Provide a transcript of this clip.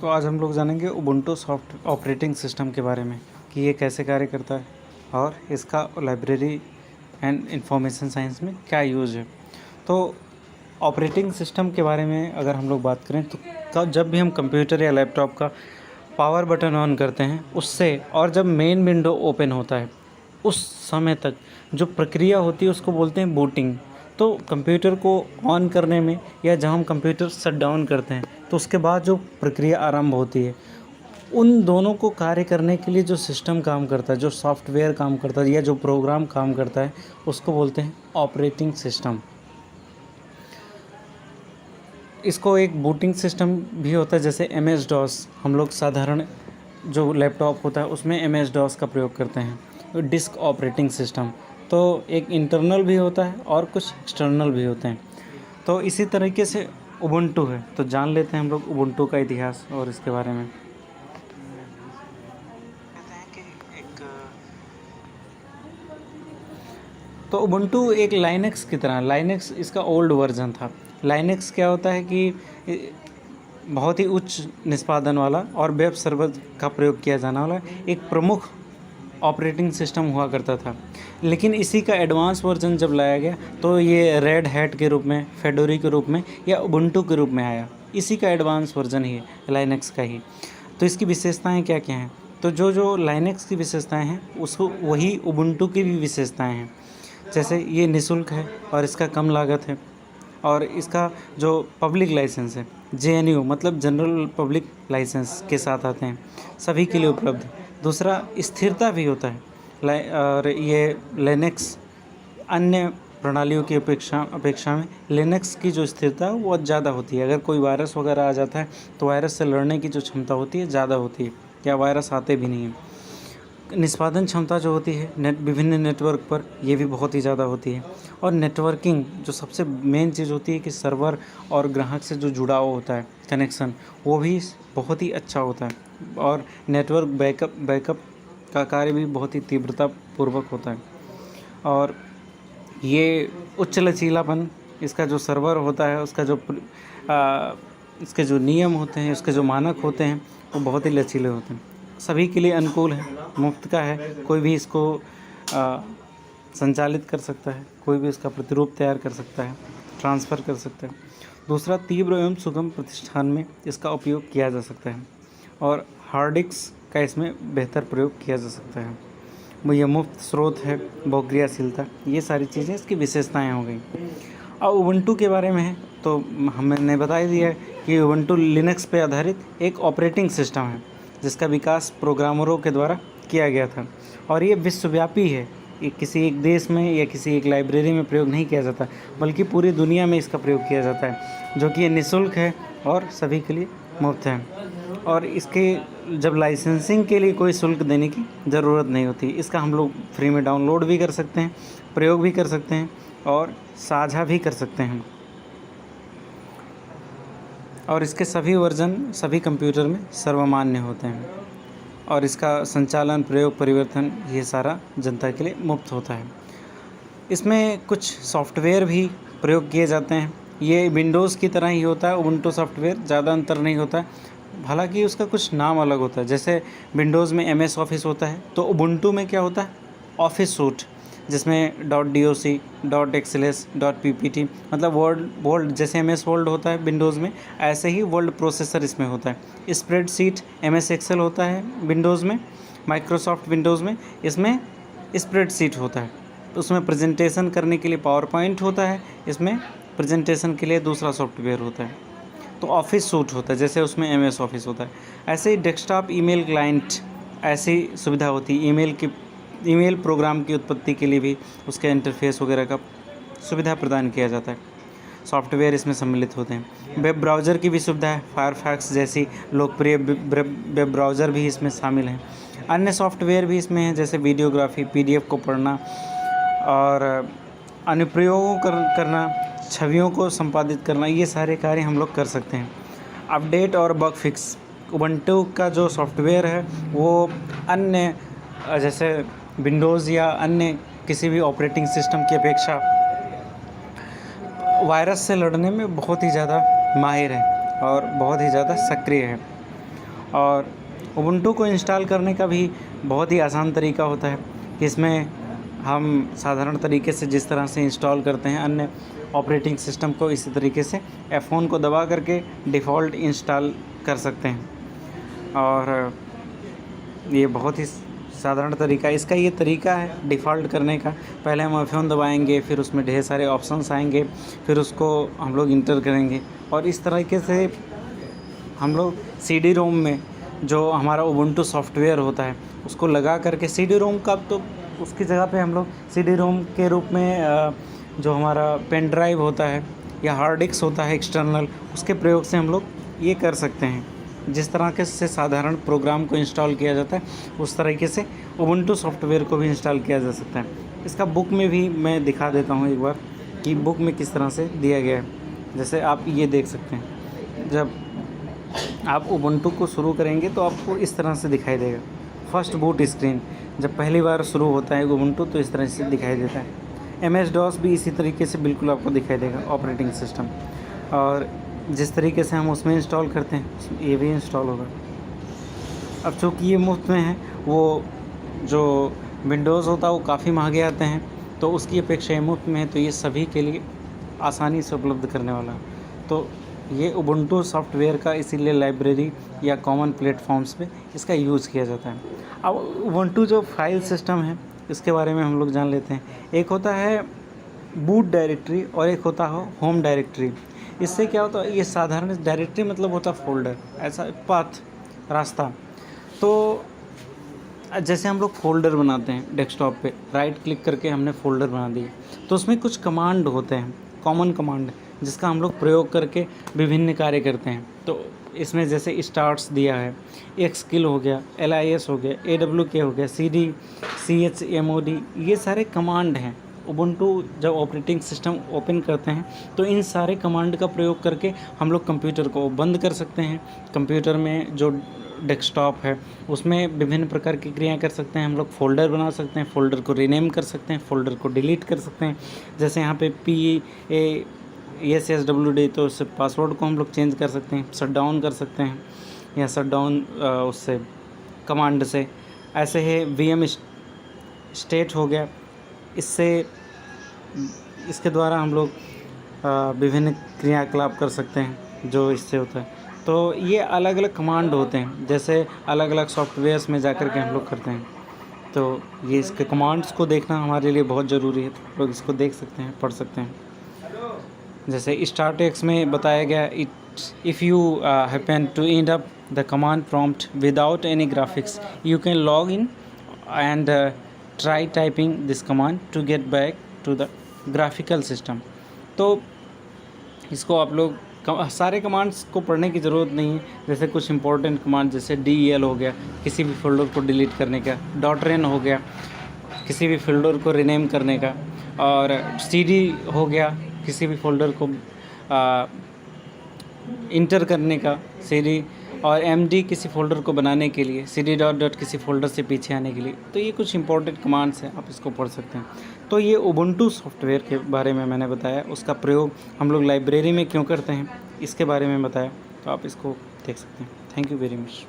तो आज हम लोग जानेंगे उबुंटू सॉफ्ट ऑपरेटिंग सिस्टम के बारे में कि ये कैसे कार्य करता है और इसका लाइब्रेरी एंड इंफॉर्मेशन साइंस में क्या यूज़ है। तो ऑपरेटिंग सिस्टम के बारे में अगर हम लोग बात करें तो जब भी हम कंप्यूटर या लैपटॉप का पावर बटन ऑन करते हैं उससे और जब मेन विंडो ओपन होता है उस समय तक जो प्रक्रिया होती है उसको बोलते हैं बूटिंग। तो कंप्यूटर को ऑन करने में या जब हम कंप्यूटर शट डाउन करते हैं तो उसके बाद जो प्रक्रिया आरंभ होती है उन दोनों को कार्य करने के लिए जो सिस्टम काम करता है, जो सॉफ्टवेयर काम करता है या जो प्रोग्राम काम करता है उसको बोलते हैं ऑपरेटिंग सिस्टम। इसको एक बूटिंग सिस्टम भी होता है, जैसे MS DOS हम लोग साधारण जो लैपटॉप होता है उसमें MS DOS का प्रयोग करते हैं। डिस्क ऑपरेटिंग सिस्टम तो एक इंटरनल भी होता है और कुछ एक्सटर्नल भी होते हैं। तो इसी तरीके से उबुंटू है, तो जान लेते हैं हम लोग उबुंटू का इतिहास और इसके बारे में। कहते हैं कि तो उबुंटू एक लाइनेक्स की तरह, लाइनेक्स इसका ओल्ड वर्जन था। लाइनेक्स क्या होता है कि बहुत ही उच्च निष्पादन वाला और वेब सर्वर का प्रयोग किया जाने वाला एक प्रमुख ऑपरेटिंग सिस्टम हुआ करता था। लेकिन इसी का एडवांस वर्जन जब लाया गया तो ये रेड हैट के रूप में, फेडोरी के रूप में या उबुंटू के रूप में आया। इसी का एडवांस वर्जन ही है लाइनेक्स का ही। तो इसकी विशेषताएं क्या क्या हैं? तो जो लाइनेक्स की विशेषताएं हैं उसको वही उबुंटू की भी विशेषताएं हैं। जैसे ये निःशुल्क है और इसका कम लागत है और इसका जो पब्लिक लाइसेंस है JNU मतलब जनरल पब्लिक लाइसेंस के साथ आते हैं, सभी के लिए उपलब्ध है। दूसरा स्थिरता भी होता है और ये लिनक्स अन्य प्रणालियों की अपेक्षा में लिनक्स की जो स्थिरता है वो ज़्यादा होती है। अगर कोई वायरस वगैरह आ जाता है तो वायरस से लड़ने की जो क्षमता होती है ज़्यादा होती है, या वायरस आते भी नहीं हैं। निष्पादन क्षमता जो होती है विभिन्न नेटवर्क पर ये भी बहुत ही ज़्यादा होती है। और नेटवर्किंग जो सबसे मेन चीज़ होती है कि सर्वर और ग्राहक से जो जुड़ाव होता है, कनेक्शन, वो भी बहुत ही अच्छा होता है। और नेटवर्क बैकअप का कार्य भी बहुत ही तीव्रतापूर्वक होता है। और ये उच्च लचीलापन, इसका जो सर्वर होता है उसका जो इसके जो नियम होते हैं, उसके जो मानक होते हैं वो बहुत ही लचीले होते हैं। सभी के लिए अनुकूल है, मुफ्त का है, कोई भी इसको संचालित कर सकता है, कोई भी इसका प्रतिरूप तैयार कर सकता है, ट्रांसफ़र कर सकता है। दूसरा, तीव्र एवं सुगम प्रतिष्ठान में इसका उपयोग किया जा सकता है और हार्ड डिस्क का इसमें बेहतर प्रयोग किया जा सकता है। यह मुफ्त स्रोत है, बहुक्रियाशीलता, ये सारी चीज़ें इसकी विशेषताएँ हो गई। अब उबुंटू के बारे में है तो हमने बता ही दिया है कि उबुंटू लिनक्स पे आधारित एक ऑपरेटिंग सिस्टम है जिसका विकास प्रोग्रामरों के द्वारा किया गया था और ये विश्वव्यापी है। ये किसी एक देश में या किसी एक लाइब्रेरी में प्रयोग नहीं किया जाता बल्कि पूरी दुनिया में इसका प्रयोग किया जाता है, जो कि ये निःशुल्क है और सभी के लिए मुफ्त है। और इसके जब लाइसेंसिंग के लिए कोई शुल्क देने की ज़रूरत नहीं होती। इसका हम लोग फ्री में डाउनलोड भी कर सकते हैं, प्रयोग भी कर सकते हैं और साझा भी कर सकते हैं। और इसके सभी वर्जन सभी कंप्यूटर में सर्वमान्य होते हैं और इसका संचालन, प्रयोग, परिवर्तन ये सारा जनता के लिए मुफ्त होता है। इसमें कुछ सॉफ्टवेयर भी प्रयोग किए जाते हैं। ये विंडोज़ की तरह ही होता है उबुंटू सॉफ्टवेयर, ज़्यादा अंतर नहीं होता है, हालांकि उसका कुछ नाम अलग होता है। जैसे विंडोज़ में MS ऑफिस होता है तो उबुंटू में क्या होता है, ऑफिस सूट, जिसमें .doc, .xls, .ppt मतलब वर्ड जैसे MS वर्ड होता है विंडोज़ में, ऐसे ही वर्ड प्रोसेसर इसमें होता है। स्प्रेडशीट MS एक्सेल होता है विंडोज़ में, माइक्रोसॉफ्ट विंडोज़ में इसमें स्प्रेडशीट होता है। उसमें प्रेजेंटेशन करने के लिए पावर पॉइंट होता है, इसमें प्रेजेंटेशन के लिए दूसरा सॉफ्टवेयर होता है। तो ऑफिस सूट होता है जैसे उसमें MS ऑफिस होता है। ऐसे ही डेस्कटॉप ईमेल क्लाइंट ऐसी सुविधा होती है। ईमेल प्रोग्राम की उत्पत्ति के लिए भी उसके इंटरफेस वगैरह का सुविधा प्रदान किया जाता है। सॉफ्टवेयर इसमें सम्मिलित होते हैं। वेब ब्राउज़र की भी सुविधा है, फायरफॉक्स जैसी लोकप्रिय वेब ब्राउज़र भी इसमें शामिल हैं। अन्य सॉफ्टवेयर भी इसमें हैं जैसे वीडियोग्राफी, PDF को पढ़ना और अनुप्रयोगों करना, छवियों को संपादित करना, ये सारे कार्य हम लोग कर सकते हैं। अपडेट और बग फिक्स, उबुंटू का जो सॉफ्टवेयर है वो अन्य जैसे विंडोज़ या अन्य किसी भी ऑपरेटिंग सिस्टम की अपेक्षा वायरस से लड़ने में बहुत ही ज़्यादा माहिर है और बहुत ही ज़्यादा सक्रिय है। और उबुंटू को इंस्टॉल करने का भी बहुत ही आसान तरीका होता है कि इसमें हम साधारण तरीके से जिस तरह से इंस्टॉल करते हैं अन्य ऑपरेटिंग सिस्टम को, इसी तरीके से F1 को दबा करके डिफ़ॉल्ट इंस्टॉल कर सकते हैं। और ये बहुत ही साधारण तरीका, इसका ये तरीका है डिफ़ॉल्ट करने का। पहले हम F1 दबाएंगे, फिर उसमें ढेर सारे ऑप्शंस आएंगे, फिर उसको हम लोग इंटर करेंगे और इस तरीके से हम लोग CD रोम में जो हमारा उबुंटू सॉफ्टवेयर होता है उसको लगा करके CD रोम का, तो उसकी जगह पे हम लोग CD रोम के रूप में जो हमारा पेन ड्राइव होता है या हार्ड डिस्क होता है एक्सटर्नल, उसके प्रयोग से हम लोग ये कर सकते हैं। जिस तरह के से साधारण प्रोग्राम को इंस्टॉल किया जाता है उस तरीके से उबुंटू सॉफ्टवेयर को भी इंस्टॉल किया जा सकता है। इसका बुक में भी मैं दिखा देता हूँ एक बार कि बुक में किस तरह से दिया गया है। जैसे आप ये देख सकते हैं, जब आप उबुंटू को शुरू करेंगे तो आपको इस तरह से दिखाई देगा। फर्स्ट बूट स्क्रीन जब पहली बार शुरू होता है उबुंटू तो इस तरह से दिखाई देता है। MS-DOS भी इसी तरीके से बिल्कुल आपको दिखाई देगा ऑपरेटिंग सिस्टम, और जिस तरीके से हम उसमें इंस्टॉल करते हैं ये भी इंस्टॉल होगा। अब चूँकि ये मुफ्त में है, वो जो विंडोज़ होता है वो काफ़ी महंगे आते हैं, तो उसकी अपेक्षा ये मुफ्त में है, तो ये सभी के लिए आसानी से उपलब्ध करने वाला है। तो ये उबुंटू सॉफ्टवेयर का इसीलिए लाइब्रेरी या कॉमन प्लेटफॉर्म्स पे इसका यूज़ किया जाता है। अब उबुंटू जो फाइल सिस्टम है इसके बारे में हम लोग जान लेते हैं। एक होता है बूट डायरेक्टरी और एक होता है होम डायरेक्टरी। इससे क्या होता है, ये साधारण डायरेक्टरी मतलब होता है फोल्डर, ऐसा पाथ, रास्ता। तो जैसे हम लोग फ़ोल्डर बनाते हैं डेस्कटॉप पे, राइट क्लिक करके हमने फ़ोल्डर बना दिया, तो उसमें कुछ कमांड होते हैं, कॉमन कमांड, जिसका हम लोग प्रयोग करके विभिन्न कार्य करते हैं। तो इसमें जैसे स्टार्ट्स दिया है, एक्सकिल हो गया, LIS हो गया, AWK हो गया, CD, CHMOD, ये सारे कमांड हैं। उबुंटू जब ऑपरेटिंग सिस्टम ओपन करते हैं तो इन सारे कमांड का प्रयोग करके हम लोग कंप्यूटर को बंद कर सकते हैं। कंप्यूटर में जो डेस्कटॉप है उसमें विभिन्न प्रकार की क्रियाएं कर सकते हैं। हम लोग फ़ोल्डर बना सकते हैं, फ़ोल्डर को रीनेम कर सकते हैं, फ़ोल्डर को डिलीट कर सकते हैं। जैसे यहाँ पे PASSWD, तो उससे पासवर्ड को हम लोग चेंज कर सकते हैं, शट डाउन कर सकते हैं या शट डाउन उससे कमांड से। ऐसे है VM स्टेट हो गया, इसके द्वारा हम लोग विभिन्न क्रियाकलाप कर सकते हैं जो इससे होता है। तो ये अलग अलग कमांड होते हैं, जैसे अलग अलग सॉफ्टवेयर्स में जाकर के हम लोग करते हैं। तो ये इसके कमांड्स को देखना हमारे लिए बहुत ज़रूरी है, तो लोग इसको देख सकते हैं, पढ़ सकते हैं। जैसे स्टार्टेक्स में बताया गया, if you happen to end up the command prompt without any graphics you can log in and try typing this command to get back to the graphical system. तो इसको आप लोग सारे कमांड्स को पढ़ने की ज़रूरत नहीं है। जैसे कुछ इंपॉर्टेंट कमांड जैसे DEL हो गया, किसी भी फोल्डर को डिलीट करने का, .ren हो गया, किसी भी फोल्डर को रीनेम करने का, और CD हो गया, किसी भी फोल्डर को इंटर करने का, CD, और MD किसी फ़ोल्डर को बनाने के लिए, CD ... किसी फ़ोल्डर से पीछे आने के लिए। तो ये कुछ इंपॉर्टेंट कमांड्स हैं, आप इसको पढ़ सकते हैं। तो ये उबुंटू सॉफ्टवेयर के बारे में मैंने बताया, उसका प्रयोग हम लोग लाइब्रेरी में क्यों करते हैं इसके बारे में बताया, तो आप इसको देख सकते हैं। Thank you very much.